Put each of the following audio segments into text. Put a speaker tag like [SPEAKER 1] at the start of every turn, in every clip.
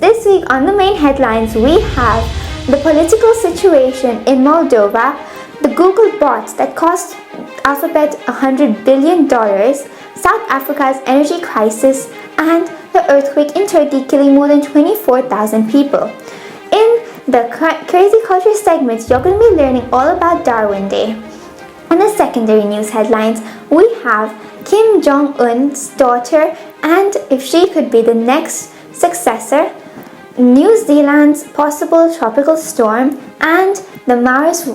[SPEAKER 1] this week on the main headlines we have the political situation in Moldova, the Google bot that cost Alphabet $100 billion, South Africa's energy crisis, and the earthquake in Turkey killing more than 24,000 people. In the Crazy Culture segment, you're going to be learning all about Darwin Day. In the secondary news headlines, we have Kim Jong-un's daughter and if she could be the next successor, New Zealand's possible tropical storm, and the Mars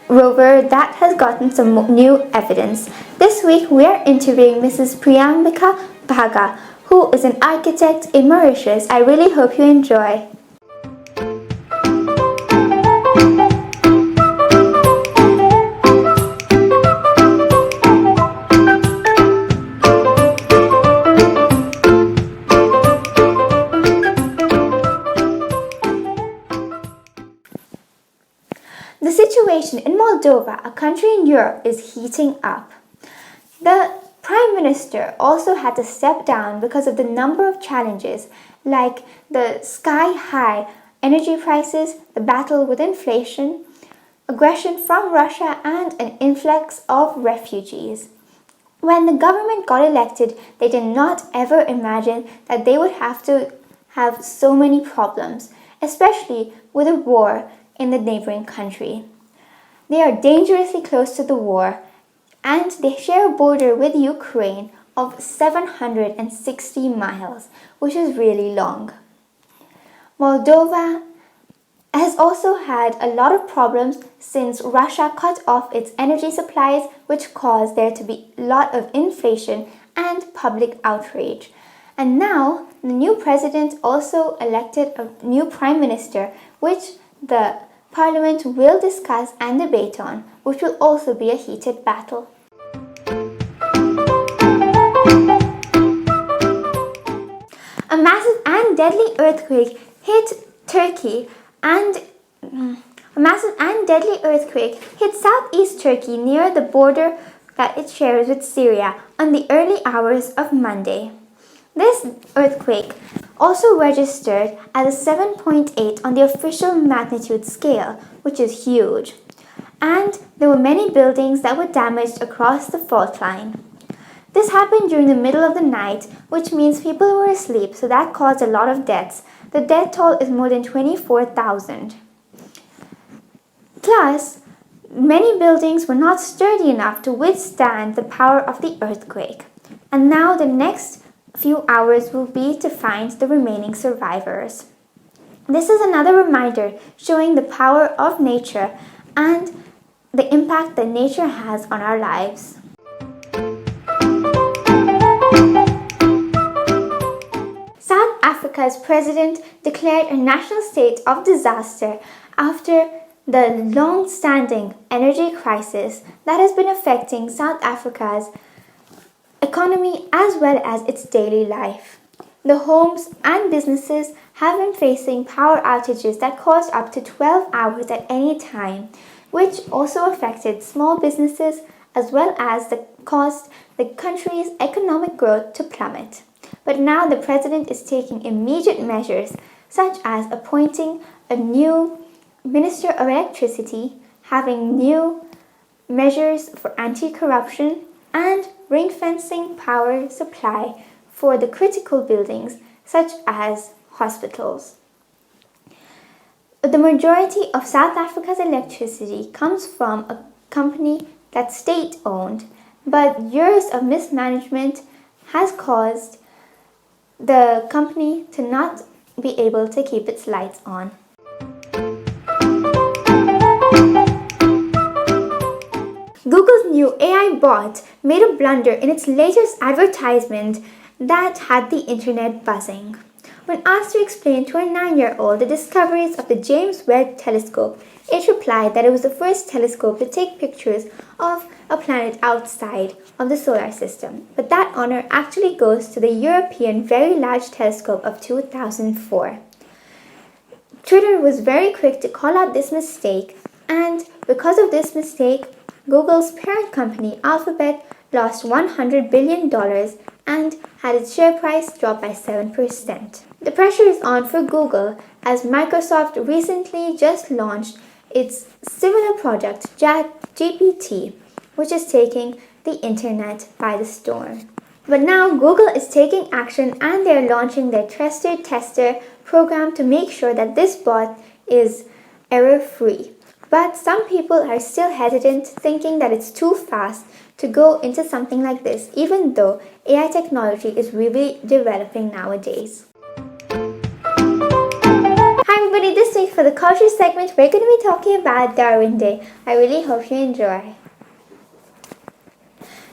[SPEAKER 1] rover that has gotten some new evidence. This week we are interviewing Mrs. Priyambika Bhaga, who is an architect in Mauritius. I really hope you enjoy. The situation in Moldova, a country in Europe, is heating up. The Prime Minister also had to step down because of the number of challenges like the sky-high energy prices, the battle with inflation, aggression from Russia, and an influx of refugees. When the government got elected, they did not ever imagine that they would have to have so many problems, especially with a war in the neighboring country. They are dangerously close to the war, and they share a border with Ukraine of 760 miles, which is really long. Moldova has also had a lot of problems since Russia cut off its energy supplies, which caused there to be a lot of inflation and public outrage. And now the new president also elected a new prime minister, which the Parliament will discuss and debate on, which will also be a heated battle. A massive and deadly earthquake hit Turkey and southeast Turkey near the border that it shares with Syria on the early hours of Monday. This earthquake also registered as a 7.8 on the official magnitude scale, which is huge. And there were many buildings that were damaged across the fault line. This happened during the middle of the night, which means people were asleep, so that caused a lot of deaths. The death toll is more than 24,000. Plus, many buildings were not sturdy enough to withstand the power of the earthquake. And now the next few hours will be to find the remaining survivors. This is another reminder showing the power of nature and the impact that nature has on our lives. South Africa's president declared a national state of disaster after the long-standing energy crisis that has been affecting South Africa's economy as well as its daily life. The homes and businesses have been facing power outages that caused up to 12 hours at any time, which also affected small businesses as well as caused the country's economic growth to plummet. But now the president is taking immediate measures such as appointing a new Minister of Electricity, having new measures for anti-corruption, and ring-fencing power supply for the critical buildings such as hospitals. The majority of South Africa's electricity comes from a company that's state-owned, but years of mismanagement has caused the company to not be able to keep its lights on. Google's new AI bot made a blunder in its latest advertisement that had the internet buzzing. When asked to explain to a 9-year-old the discoveries of the James Webb Telescope, it replied that it was the first telescope to take pictures of a planet outside of the solar system. But that honor actually goes to the European Very Large Telescope of 2004. Twitter was very quick to call out this mistake, and because of this mistake, Google's parent company, Alphabet, lost $100 billion and had its share price drop by 7%. The pressure is on for Google as Microsoft recently just launched its similar project, ChatGPT, which is taking the internet by the storm. But now Google is taking action and they're launching their Trusted Tester program to make sure that this bot is error free. But some people are still hesitant, thinking that it's too fast to go into something like this, even though AI technology is really developing nowadays. Hi everybody, this week for the culture segment, we're going to be talking about Darwin Day. I really hope you enjoy.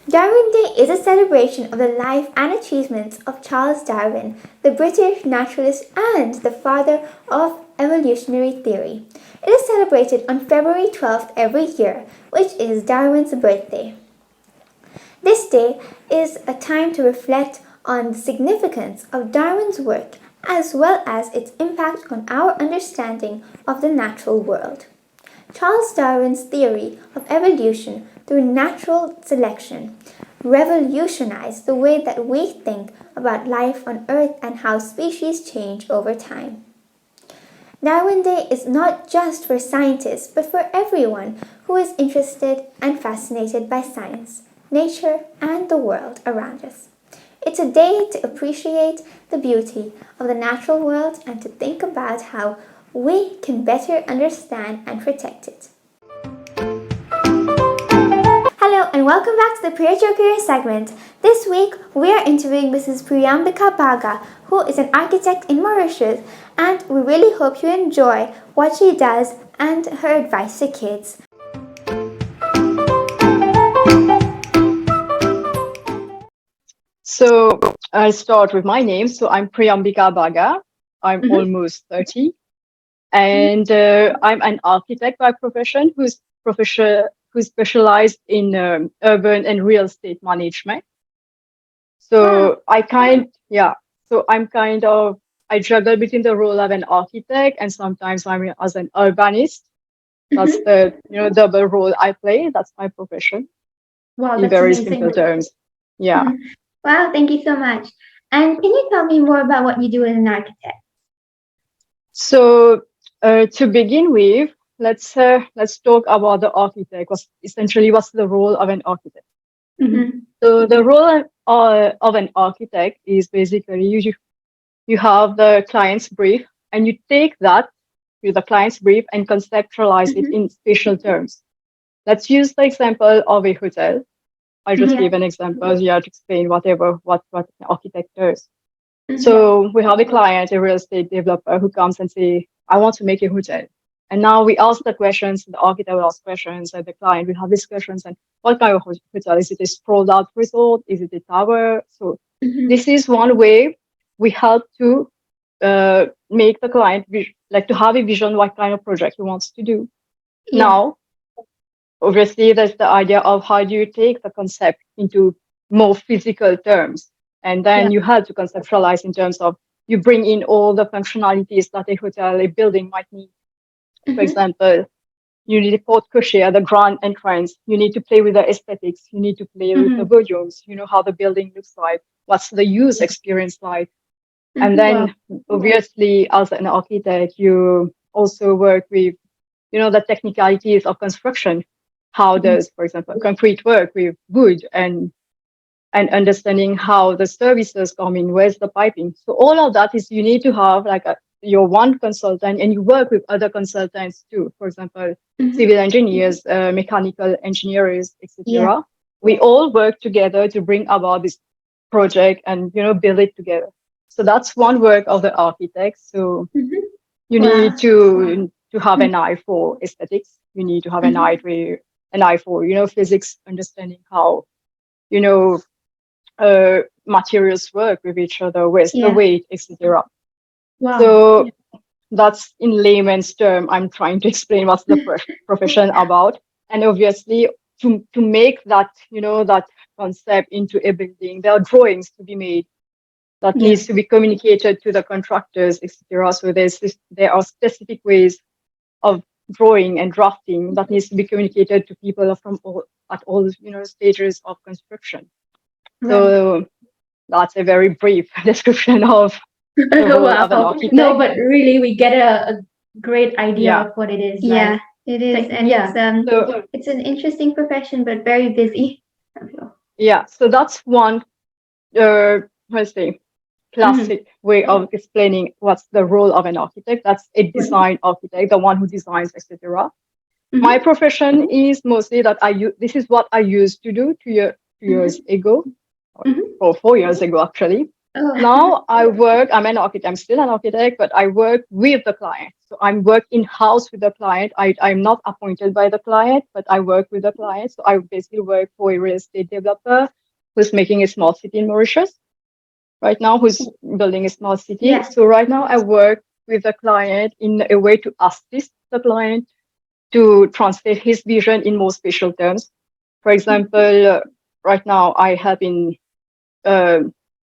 [SPEAKER 1] Darwin Day is a celebration of the life and achievements of Charles Darwin, the British naturalist and the father of evolutionary theory. It is celebrated on February 12th every year, which is Darwin's birthday. This day is a time to reflect on the significance of Darwin's work as well as its impact on our understanding of the natural world. Charles Darwin's theory of evolution through natural selection revolutionized the way that we think about life on Earth and how species change over time. Darwin Day is not just for scientists, but for everyone who is interested and fascinated by science, nature, and the world around us. It's a day to appreciate the beauty of the natural world and to think about how we can better understand and protect it. Hello and welcome back to the Priya Your Career segment. This week we are interviewing Mrs. Priyambika Baga, who is an architect in Mauritius, and we really hope you enjoy what she does and her advice to kids.
[SPEAKER 2] So I'll start with my name. So I'm Priyambika Baga. I'm almost 30. And I'm an architect by profession who's specialized in urban and real estate management. So I juggle between the role of an architect and sometimes I'm as an urbanist. That's the double role I play. That's my profession.
[SPEAKER 1] Wow,
[SPEAKER 2] in
[SPEAKER 1] that's
[SPEAKER 2] very
[SPEAKER 1] amazing.
[SPEAKER 2] simple terms. Yeah.
[SPEAKER 1] Wow, thank you so much. And can you tell me more about what you do as an architect?
[SPEAKER 2] So to begin with, let's talk about the architect. What's the role of an architect? So the role of an architect is basically you have the client's brief and you take that with the client's brief and conceptualize it in spatial terms. Let's use the example of a hotel. I just gave an example here to explain what an architect does. So we have a client, a real estate developer, who comes and say, I want to make a hotel. And now we ask the questions, the architect will ask questions, and the client will have discussions. And what kind of hotel? Is it a sprawled out resort? Is it a tower? So this is one way we help to make the client to have a vision what kind of project he wants to do. Now, obviously, there's the idea of how do you take the concept into more physical terms. And then you have to conceptualize in terms of you bring in all the functionalities that a hotel, a building might need. For example, you need a porte cochere, the grand entrance. You need to play with the aesthetics. You need to play with the volumes. You know how the building looks like. What's the use experience like? And then, obviously, as an architect, you also work with, the technicalities of construction. How does, for example, concrete work with wood and understanding how the services come in, where's the piping. So all of that is you need to have your one consultant and you work with other consultants too. For example, civil engineers, mechanical engineers, etc. We all work together to bring about this project and, build it together. So that's one work of the architect. So you need to have an eye for aesthetics. You need to have an eye for, physics, understanding how, materials work with each other, where's the weight, etc. So that's in layman's term. I'm trying to explain what's the profession about, and obviously to make that that concept into a building, there are drawings to be made that needs to be communicated to the contractors, etc. So there are specific ways of drawing and drafting that needs to be communicated to people at all stages of construction. So that's a very brief description of the role of an
[SPEAKER 3] Wow. No,
[SPEAKER 2] architect.
[SPEAKER 3] but really, we get a great idea
[SPEAKER 2] Yeah.
[SPEAKER 3] of what it is
[SPEAKER 1] Yeah,
[SPEAKER 3] like.
[SPEAKER 1] it is, and
[SPEAKER 3] Yeah.
[SPEAKER 2] So
[SPEAKER 1] it's an interesting profession, but very busy. I feel.
[SPEAKER 2] yeah, so that's one let's say
[SPEAKER 3] Mm-hmm.
[SPEAKER 2] classic way of explaining what's the role of an architect. That's a
[SPEAKER 3] Right.
[SPEAKER 2] design architect, the one who designs, etc. My
[SPEAKER 3] Mm-hmm.
[SPEAKER 2] profession is mostly that this is what I used to do 2 years
[SPEAKER 1] Mm-hmm.
[SPEAKER 2] ago,
[SPEAKER 3] Mm-hmm.
[SPEAKER 2] or 4 years ago actually.
[SPEAKER 1] Oh.
[SPEAKER 2] Now I'm an architect, I'm still an architect, but I work with the client. So I'm work in-house with the client. I'm not appointed by the client, but I work with the client. So I basically work for a real estate developer who's making a small city in Mauritius right now, who's building a small city.
[SPEAKER 1] Yeah.
[SPEAKER 2] So right now I work with the client in a way to assist the client to translate his vision in more spatial terms. For example, right now I have been uh,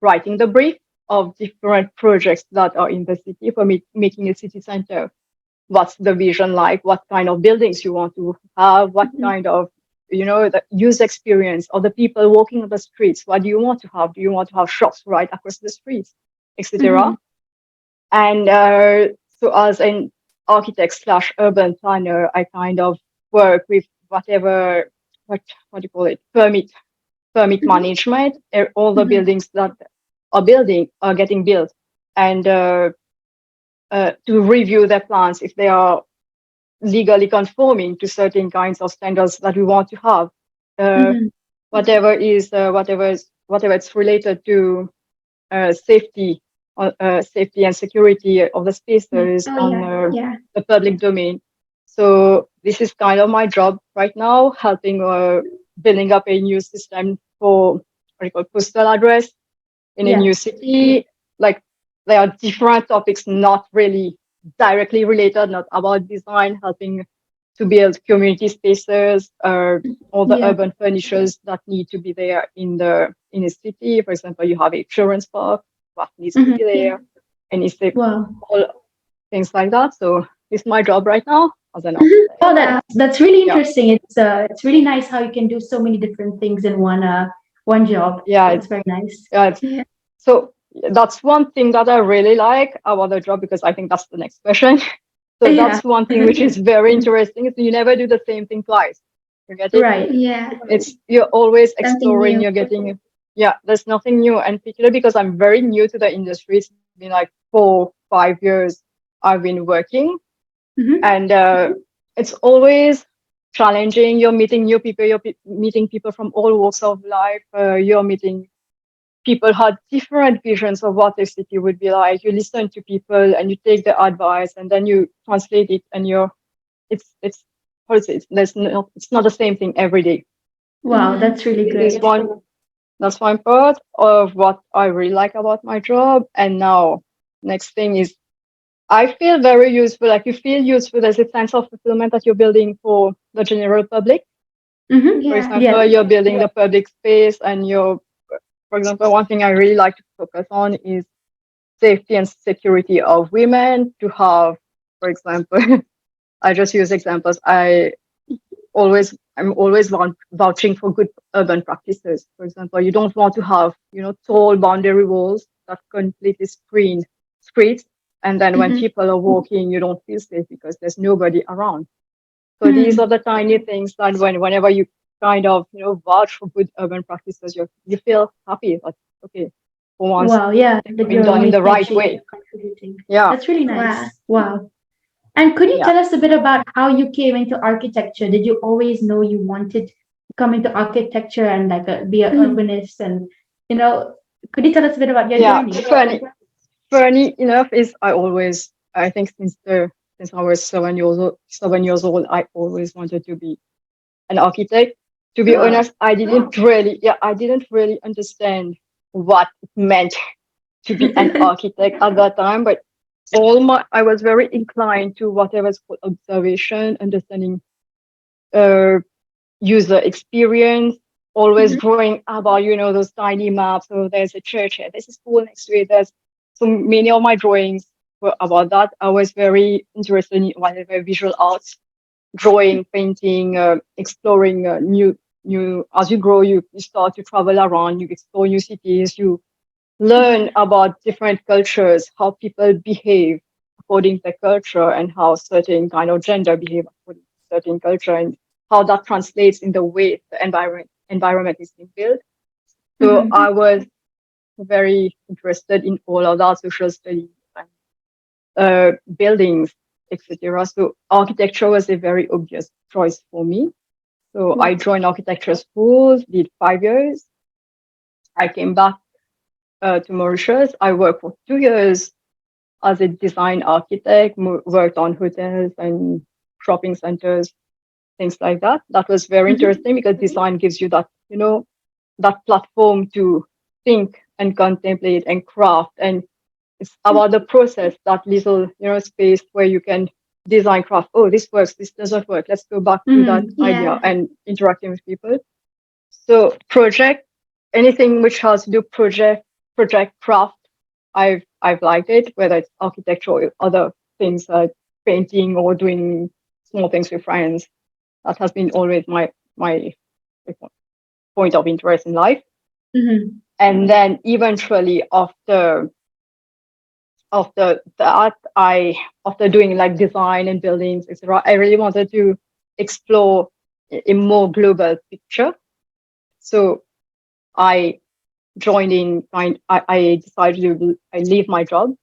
[SPEAKER 2] writing the brief of different projects that are in the city for me, making a city center. What's the vision like? What kind of buildings you want to have? What
[SPEAKER 3] Mm-hmm.
[SPEAKER 2] kind of, the user experience of the people walking on the streets? What do you want to have? Do you want to have shops right across the streets,
[SPEAKER 3] Mm-hmm.
[SPEAKER 2] etc.? And so as an architect slash urban planner, I kind of work with whatever, what do you call it, permit
[SPEAKER 3] Mm-hmm.
[SPEAKER 2] management, all the
[SPEAKER 3] Mm-hmm.
[SPEAKER 2] buildings that are getting built, and to review their plans if they are legally conforming to certain kinds of standards that we want to have. Uh,
[SPEAKER 3] Mm-hmm.
[SPEAKER 2] whatever it's related to safety, safety and security of the spaces
[SPEAKER 1] Oh
[SPEAKER 2] on
[SPEAKER 1] yeah. Yeah.
[SPEAKER 2] the public domain. So this is kind of my job right now, helping building up a new system for what you call postal address in a
[SPEAKER 3] Yeah.
[SPEAKER 2] new city. Like there are different topics not really directly related, not about design, helping to build community spaces, all the
[SPEAKER 3] Yeah.
[SPEAKER 2] urban furnitures that need to be there in a city. For example, you have a children's park, what needs to
[SPEAKER 3] Mm-hmm.
[SPEAKER 2] be
[SPEAKER 1] Yeah.
[SPEAKER 2] there, and it's the,
[SPEAKER 3] Wow.
[SPEAKER 2] all things like that. So it's my job right now as an
[SPEAKER 3] Mhm.
[SPEAKER 2] architect.
[SPEAKER 3] Oh,
[SPEAKER 1] Oh wow.
[SPEAKER 3] that's really
[SPEAKER 2] Yeah,
[SPEAKER 3] interesting. It's really nice how you can do so many different things in one job.
[SPEAKER 2] yeah,
[SPEAKER 3] That's very nice.
[SPEAKER 2] yeah.
[SPEAKER 1] Yeah.
[SPEAKER 2] So that's one thing that I really like about the job because I think that's the next question. So
[SPEAKER 3] Yeah.
[SPEAKER 2] that's one thing which is very interesting is you never do the same thing twice. You get it?
[SPEAKER 3] Right.
[SPEAKER 1] Yeah.
[SPEAKER 2] It's you're always
[SPEAKER 1] Something
[SPEAKER 2] exploring,
[SPEAKER 1] new.
[SPEAKER 2] you're getting yeah, there's nothing new. And particularly because I'm very new to the industry, it's been like 4, 5 years I've been working.
[SPEAKER 3] Mm-hmm.
[SPEAKER 2] And it's always challenging. You're meeting new people, meeting people from all walks of life, you're meeting people had different visions of what the city would be like. You listen to people and you take their advice and then you translate it and it's how to say it's not the same thing every day.
[SPEAKER 3] Wow,
[SPEAKER 1] Mm-hmm.
[SPEAKER 3] that's really
[SPEAKER 2] This is
[SPEAKER 3] great.
[SPEAKER 2] one part of what I really like about my job. And now next thing is I feel very useful. Like you feel useful. There's a sense of fulfillment that you're building for the general public.
[SPEAKER 3] Mm-hmm.
[SPEAKER 2] For
[SPEAKER 1] Yeah.
[SPEAKER 3] Yes.
[SPEAKER 2] example, you're building the public space and for example, one thing I really like to focus on is safety and security of women to have, for example, I just use examples. I'm always vouching for good urban practices. For example, you don't want to have, tall boundary walls that completely screen streets. And then when
[SPEAKER 1] Mm-hmm.
[SPEAKER 2] people are walking, you don't feel safe because there's nobody around. So these
[SPEAKER 3] Mm.
[SPEAKER 2] are the tiny things that whenever you kind of, vouch for good urban practices, you feel happy. Like, okay, for once,
[SPEAKER 3] Wow, yeah,
[SPEAKER 2] they're
[SPEAKER 3] that
[SPEAKER 2] being
[SPEAKER 3] you're
[SPEAKER 2] done in the
[SPEAKER 3] making a
[SPEAKER 2] right
[SPEAKER 3] change
[SPEAKER 2] way.
[SPEAKER 3] and contributing.
[SPEAKER 2] Yeah,
[SPEAKER 3] That's really
[SPEAKER 1] Wow.
[SPEAKER 3] nice. Wow. And could you
[SPEAKER 2] yeah,
[SPEAKER 3] tell us a bit about how you came into architecture? Did you always know you wanted to come into architecture and like be an
[SPEAKER 1] Mm-hmm.
[SPEAKER 3] urbanist? And you know, could you tell us a bit about your
[SPEAKER 2] yeah.
[SPEAKER 3] journey?
[SPEAKER 2] Funny enough is I think since I was 7 years old, I always wanted to be an architect. To be
[SPEAKER 1] Oh.
[SPEAKER 2] honest, I didn't really understand what it meant to be an architect at that time, but I was very inclined to whatever is called observation, understanding uh, user experience, always
[SPEAKER 3] Mhm.
[SPEAKER 2] drawing about, those tiny maps. So there's a church here, there's a school next to it. There's so many of my drawings were about that. I was very interested in whatever visual arts, drawing, painting, exploring as you grow, you start to travel around, you explore new cities, you learn about different cultures, how people behave according to their culture, and how certain kind of gender behave according to certain culture, and how that translates in the way the environment is being built. So
[SPEAKER 3] Mhm.
[SPEAKER 2] I was very interested in all of that, social studies and buildings, etc. So architecture was a very obvious choice for me. So I joined architecture school, did 5 years. I came back to Mauritius. I worked for 2 years as a design architect, worked on hotels and shopping centers, things like that. That was very
[SPEAKER 3] Mhm.
[SPEAKER 2] interesting because design gives you that, that platform to think and contemplate and craft. And it's about the process, that little, space where you can design, craft. Oh, this works, this doesn't work. Let's go back to that
[SPEAKER 3] Mhm.
[SPEAKER 2] idea
[SPEAKER 1] Yeah.
[SPEAKER 2] and interacting with people. So project, anything which has to do project craft, I've liked it, whether it's architecture or other things like painting or doing small things with friends. That has been always my point of interest in life.
[SPEAKER 3] Mhm.
[SPEAKER 2] And then eventually after that, after doing like design and buildings, etc., I really wanted to explore a more global picture. So I joined in I decided I leave my job.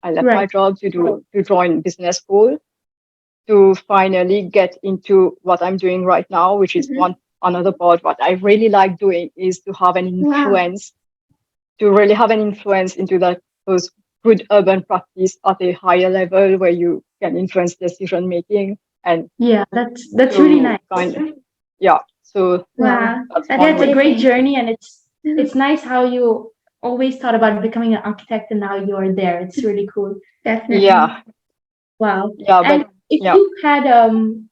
[SPEAKER 2] I left my
[SPEAKER 3] Right.
[SPEAKER 2] job to join business school to finally get into what I'm doing right now, which is
[SPEAKER 1] Mhm.
[SPEAKER 2] one another part. What I really like doing is to have an
[SPEAKER 1] Wow.
[SPEAKER 2] influence, to really have an influence into those good urban practice at a higher level where you can influence decision making and
[SPEAKER 3] Yeah, that's really
[SPEAKER 2] to
[SPEAKER 3] nice.
[SPEAKER 2] yeah. So
[SPEAKER 3] Yeah,
[SPEAKER 1] Wow.
[SPEAKER 2] that's
[SPEAKER 3] yeah,
[SPEAKER 2] one
[SPEAKER 3] it's a
[SPEAKER 2] way.
[SPEAKER 3] great
[SPEAKER 1] Amazing.
[SPEAKER 3] journey, and it's
[SPEAKER 1] Mhm.
[SPEAKER 3] nice how you always thought about becoming an architect, and now you're there. It's really cool.
[SPEAKER 1] Definitely.
[SPEAKER 2] Yeah,
[SPEAKER 3] Wow.
[SPEAKER 2] yeah,
[SPEAKER 3] And
[SPEAKER 2] but
[SPEAKER 3] if
[SPEAKER 2] yeah.
[SPEAKER 3] you had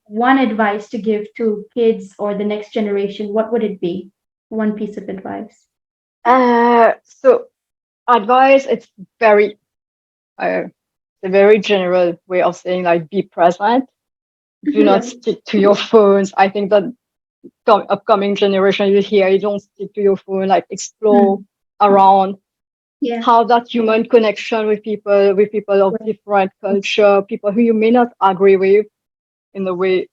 [SPEAKER 3] one advice to give to kids or the next generation, what would it be? One piece of advice.
[SPEAKER 2] So advice, it's very uh, a very general way of saying like be present. Do
[SPEAKER 1] Mhm.
[SPEAKER 2] not
[SPEAKER 3] Yeah.
[SPEAKER 2] stick to your phones. I think that upcoming generation you hear, you don't stick to your phone, like explore
[SPEAKER 3] Mm.
[SPEAKER 2] around,
[SPEAKER 1] Yeah.
[SPEAKER 2] have that human connection with people of
[SPEAKER 3] Right.
[SPEAKER 2] different culture, people who you may not agree with in the way,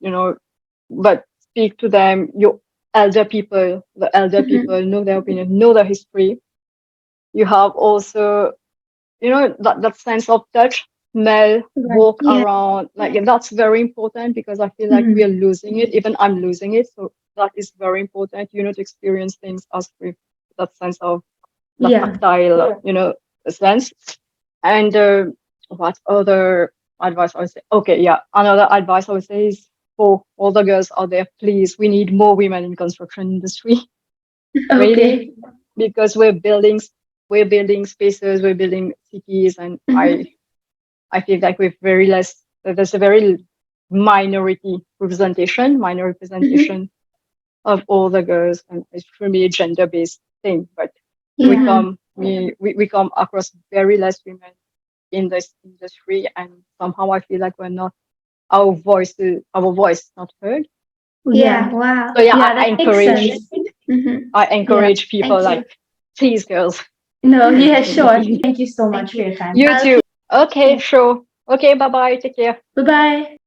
[SPEAKER 2] but speak to them. Your the elder
[SPEAKER 1] Mhm.
[SPEAKER 2] people know their opinion, know their history. You have also, that sense of touch, smell,
[SPEAKER 3] Right.
[SPEAKER 2] walk
[SPEAKER 1] Yeah.
[SPEAKER 2] around. Like that's very important because I feel like we are
[SPEAKER 3] Mhm.
[SPEAKER 2] losing it. Even I'm losing it. So that is very important, to experience things as with that sense of the
[SPEAKER 3] Yeah.
[SPEAKER 2] tactile, sense. And what other advice I would say? Okay, yeah. Another advice I would say is for all the girls out there, please, we need more women in construction industry. Really,
[SPEAKER 3] Okay.
[SPEAKER 2] because we're building spaces, we're building cities, and I
[SPEAKER 1] Mhm.
[SPEAKER 2] I feel like we've very less. There's a very minor
[SPEAKER 1] Mhm.
[SPEAKER 2] representation of all the girls, and it's for me a gender-based thing. But we
[SPEAKER 1] Yeah.
[SPEAKER 3] Mhm.
[SPEAKER 2] come we come across very less women in this industry, and somehow I feel like we're not our voice not heard.
[SPEAKER 1] Yeah.
[SPEAKER 3] Yeah.
[SPEAKER 2] So
[SPEAKER 1] Wow.
[SPEAKER 2] yeah,
[SPEAKER 3] Yeah, that makes sense.
[SPEAKER 1] Mhm.
[SPEAKER 2] I
[SPEAKER 3] Yeah.
[SPEAKER 2] encourage people
[SPEAKER 1] Thank you.
[SPEAKER 2] like, please, girls.
[SPEAKER 3] No, yeah, sure. Thank you so
[SPEAKER 1] Thank
[SPEAKER 3] much for
[SPEAKER 1] you.
[SPEAKER 3] your time.
[SPEAKER 2] You
[SPEAKER 1] I'll
[SPEAKER 2] too. Okay, sure. Okay, bye bye. Take care.
[SPEAKER 3] Bye-bye.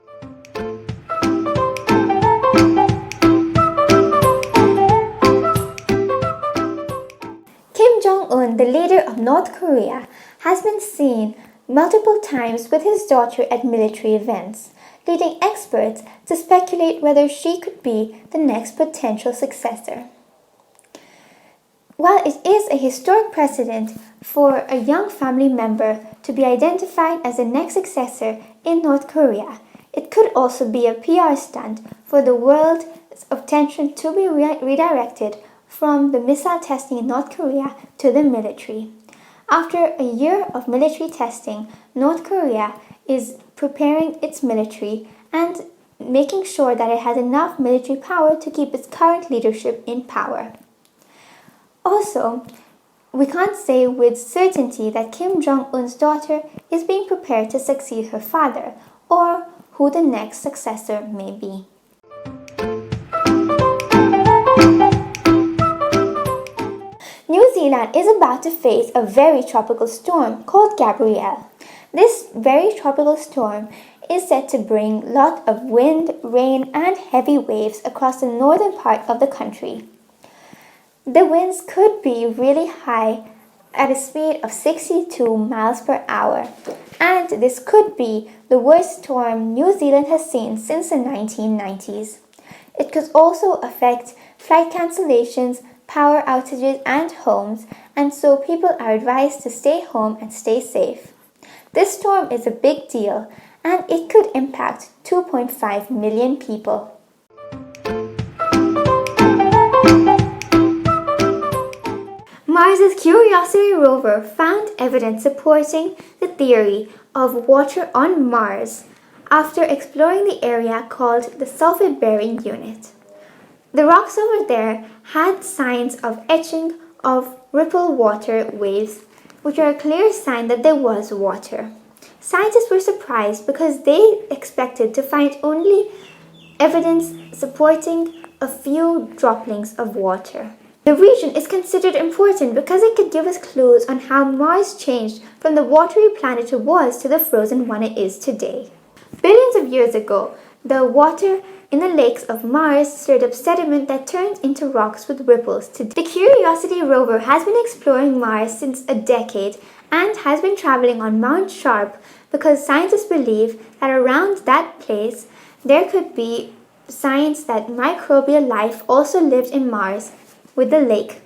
[SPEAKER 1] Kim Jong un, the leader of North Korea, has been seen multiple times with his daughter at military events, leading experts to speculate whether she could be the next potential successor. While it is a historic precedent for a young family member to be identified as the next successor in North Korea, it could also be a PR stunt for the world's attention to be redirected from the missile testing in North Korea to the military. After a year of military testing, North Korea is preparing its military and making sure that it has enough military power to keep its current leadership in power. Also, we can't say with certainty that Kim Jong un's daughter is being prepared to succeed her father or who the next successor may be. New New Zealand is about to face a very tropical storm called Gabrielle. This very tropical storm is said to bring lots of wind, rain, and heavy waves across the northern part of the country. The winds could be really high at a speed of 62 miles per hour, and this could be the worst storm New Zealand has seen since the 1990s. It could also affect flight cancellations, power outages, and homes, and so people are advised to stay home and stay safe. This storm is a big deal, and it could impact 2.5 million people. Mars's Curiosity rover found evidence supporting the theory of water on Mars after exploring the area called the sulfide-bearing unit. The rocks over there had signs of etching of ripple water waves, which are a clear sign that there was water. Scientists were surprised because they expected to find only evidence supporting a few droplings of water. The region is considered important because it could give us clues on how Mars changed from the watery planet it was to the frozen one it is today. Billions of years ago, the water in the lakes of Mars stirred up sediment that turned into rocks with ripples. The Curiosity rover has been exploring Mars since a decade and has been traveling on Mount Sharp because scientists believe that around that place there could be signs that microbial life also lived in Mars with the lake.